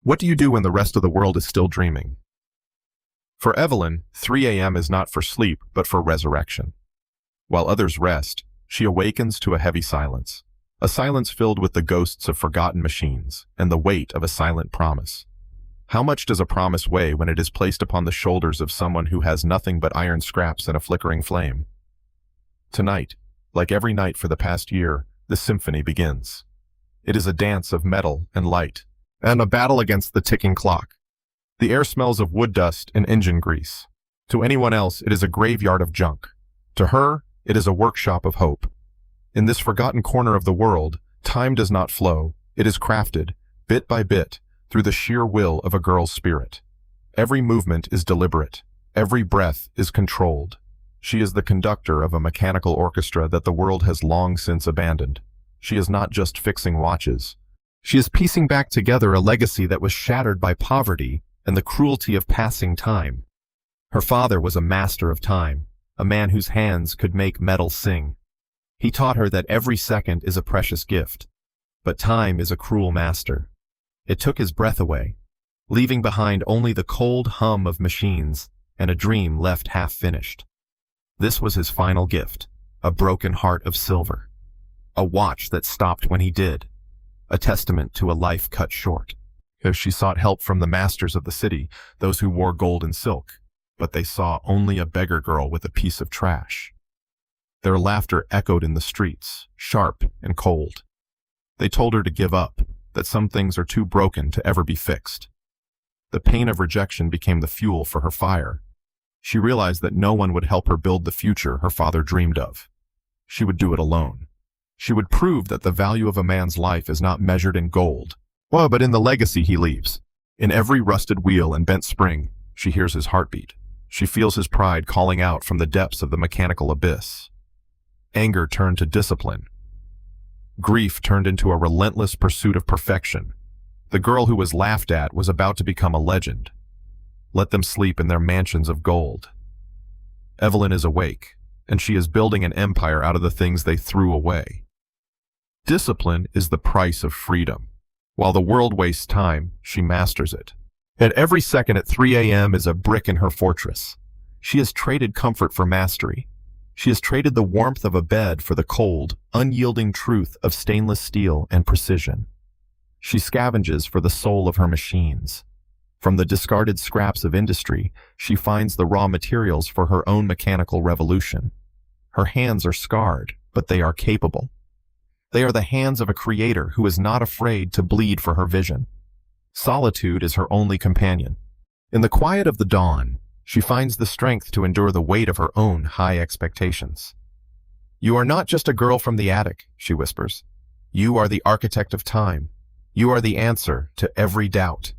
What do you do when the rest of the world is still dreaming? For Evelyn, 3 a.m. is not for sleep, but for resurrection. While others rest, she awakens to a heavy silence. A silence filled with the ghosts of forgotten machines and the weight of a silent promise. How much does a promise weigh when it is placed upon the shoulders of someone who has nothing but iron scraps and a flickering flame? Tonight, like every night for the past year, the symphony begins. It is a dance of metal and light, and a battle against the ticking clock. The air smells of wood dust and engine grease. To anyone else, it is a graveyard of junk. To her, it is a workshop of hope. In this forgotten corner of the world, time does not flow. It is crafted, bit by bit, through the sheer will of a girl's spirit. Every movement is deliberate. Every breath is controlled. She is the conductor of a mechanical orchestra that the world has long since abandoned. She is not just fixing watches. She is piecing back together a legacy that was shattered by poverty and the cruelty of passing time. Her father was a master of time, a man whose hands could make metal sing. He taught her that every second is a precious gift, but time is a cruel master. It took his breath away, leaving behind only the cold hum of machines and a dream left half-finished. This was his final gift, a broken heart of silver, a watch that stopped when he did, a testament to a life cut short. If she sought help from the masters of the city, those who wore gold and silk, but they saw only a beggar girl with a piece of trash. Their laughter echoed in the streets, sharp and cold. They told her to give up, that some things are too broken to ever be fixed. The pain of rejection became the fuel for her fire. She realized that no one would help her build the future her father dreamed of. She would do it alone. She would prove that the value of a man's life is not measured in gold, but in the legacy he leaves. In every rusted wheel and bent spring, she hears his heartbeat. She feels his pride calling out from the depths of the mechanical abyss. Anger turned to discipline. Grief turned into a relentless pursuit of perfection. The girl who was laughed at was about to become a legend. Let them sleep in their mansions of gold. Evelyn is awake, and she is building an empire out of the things they threw away. Discipline is the price of freedom. While the world wastes time, she masters it. At every second at 3 a.m. is a brick in her fortress. She has traded comfort for mastery. She has traded the warmth of a bed for the cold, unyielding truth of stainless steel and precision. She scavenges for the soul of her machines. From the discarded scraps of industry, she finds the raw materials for her own mechanical revolution. Her hands are scarred, but they are capable. They are the hands of a creator who is not afraid to bleed for her vision. Solitude is her only companion. In the quiet of the dawn, she finds the strength to endure the weight of her own high expectations. "You are not just a girl from the attic," she whispers. "You are the architect of time. You are the answer to every doubt."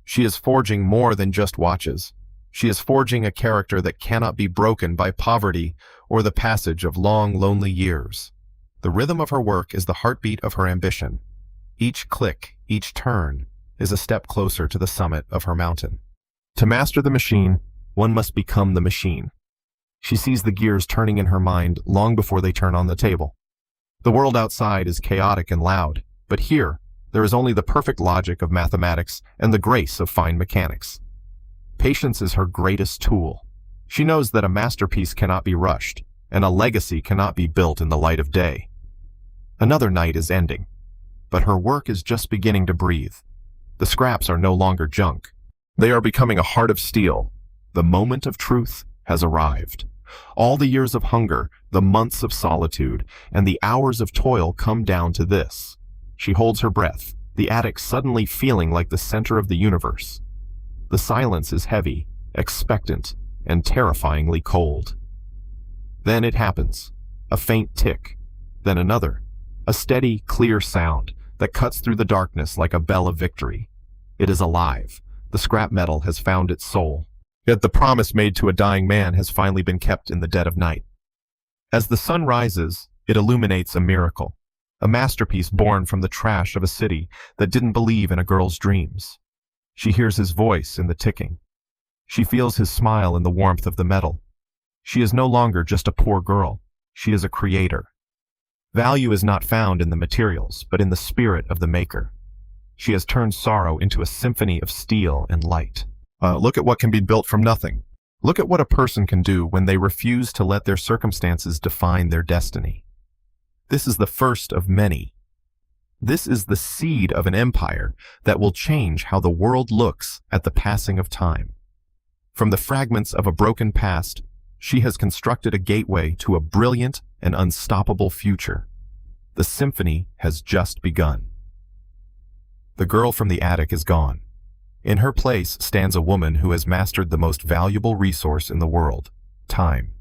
She is forging more than just watches. She is forging a character that cannot be broken by poverty or the passage of long, lonely years. The rhythm of her work is the heartbeat of her ambition. Each click, each turn, is a step closer to the summit of her mountain. To master the machine, one must become the machine. She sees the gears turning in her mind long before they turn on the table. The world outside is chaotic and loud, but here, there is only the perfect logic of mathematics and the grace of fine mechanics. Patience is her greatest tool. She knows that a masterpiece cannot be rushed, and a legacy cannot be built in the light of day. Another night is ending, but her work is just beginning to breathe. The scraps are no longer junk. They are becoming a heart of steel. The moment of truth has arrived. All the years of hunger, the months of solitude, and the hours of toil come down to this. She holds her breath, the attic suddenly feeling like the center of the universe. The silence is heavy, expectant, and terrifyingly cold. Then it happens. A faint tick, then another. A steady, clear sound that cuts through the darkness like a bell of victory. It is alive. The scrap metal has found its soul. Yet the promise made to a dying man has finally been kept in the dead of night. As the sun rises, it illuminates a miracle. A masterpiece born from the trash of a city that didn't believe in a girl's dreams. She hears his voice in the ticking. She feels his smile in the warmth of the metal. She is no longer just a poor girl. She is a creator. Value is not found in the materials, but in the spirit of the maker. She has turned sorrow into a symphony of steel and light. Look at what can be built from nothing. Look at what a person can do when they refuse to let their circumstances define their destiny. This is the first of many. This is the seed of an empire that will change how the world looks at the passing of time. From the fragments of a broken past, she has constructed a gateway to a brilliant and unstoppable future. The symphony has just begun. The girl from the attic is gone. In her place stands a woman who has mastered the most valuable resource in the world, time.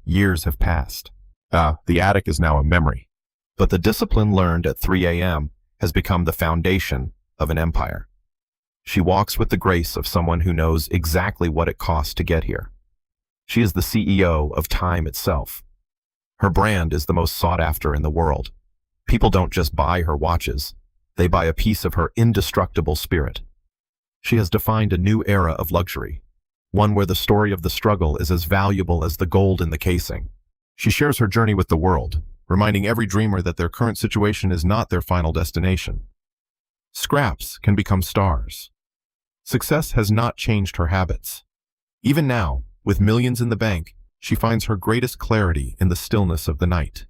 Years have passed. The attic is now a memory. But the discipline learned at 3 a.m. has become the foundation of an empire. She walks with the grace of someone who knows exactly what it costs to get here. She is the CEO of time itself. Her brand is the most sought after in the world. People don't just buy her watches, they buy a piece of her indestructible spirit. She has defined a new era of luxury, one where the story of the struggle is as valuable as the gold in the casing. She shares her journey with the world, reminding every dreamer that their current situation is not their final destination. Scraps can become stars. Success has not changed her habits. Even now, with millions in the bank, she finds her greatest clarity in the stillness of the night.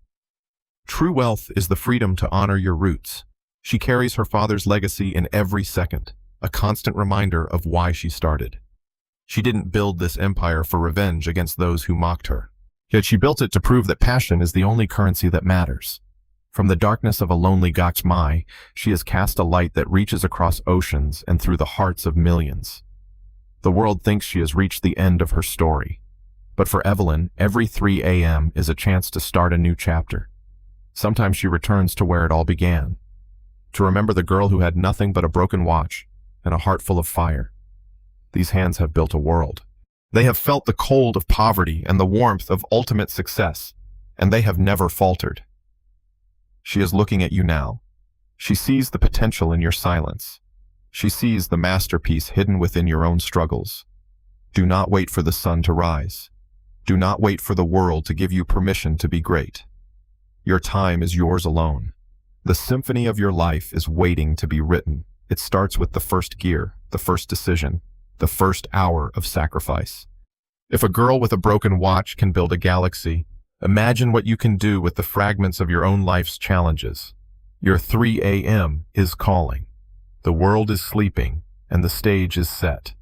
True wealth is the freedom to honor your roots. She carries her father's legacy in every second, a constant reminder of why she started. She didn't build this empire for revenge against those who mocked her. Yet she built it to prove that passion is the only currency that matters. From the darkness of a lonely gachmai, she has cast a light that reaches across oceans and through the hearts of millions. The world thinks she has reached the end of her story. But for Evelyn, every 3 a.m. is a chance to start a new chapter. Sometimes she returns to where it all began, to remember the girl who had nothing but a broken watch and a heart full of fire. These hands have built a world. They have felt the cold of poverty and the warmth of ultimate success, and they have never faltered. She is looking at you now. She sees the potential in your silence. She sees the masterpiece hidden within your own struggles. Do not wait for the sun to rise. Do not wait for the world to give you permission to be great. Your time is yours alone. The symphony of your life is waiting to be written. It starts with the first gear, the first decision, the first hour of sacrifice. If a girl with a broken watch can build a galaxy, imagine what you can do with the fragments of your own life's challenges. Your 3 a.m. is calling. The world is sleeping, and the stage is set.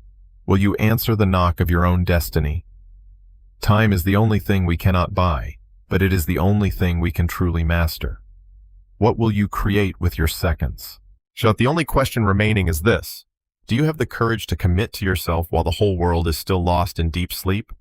Will you answer the knock of your own destiny? Time is the only thing we cannot buy, but it is the only thing we can truly master. What will you create with your seconds? The only question remaining is this. Do you have the courage to commit to yourself while the whole world is still lost in deep sleep?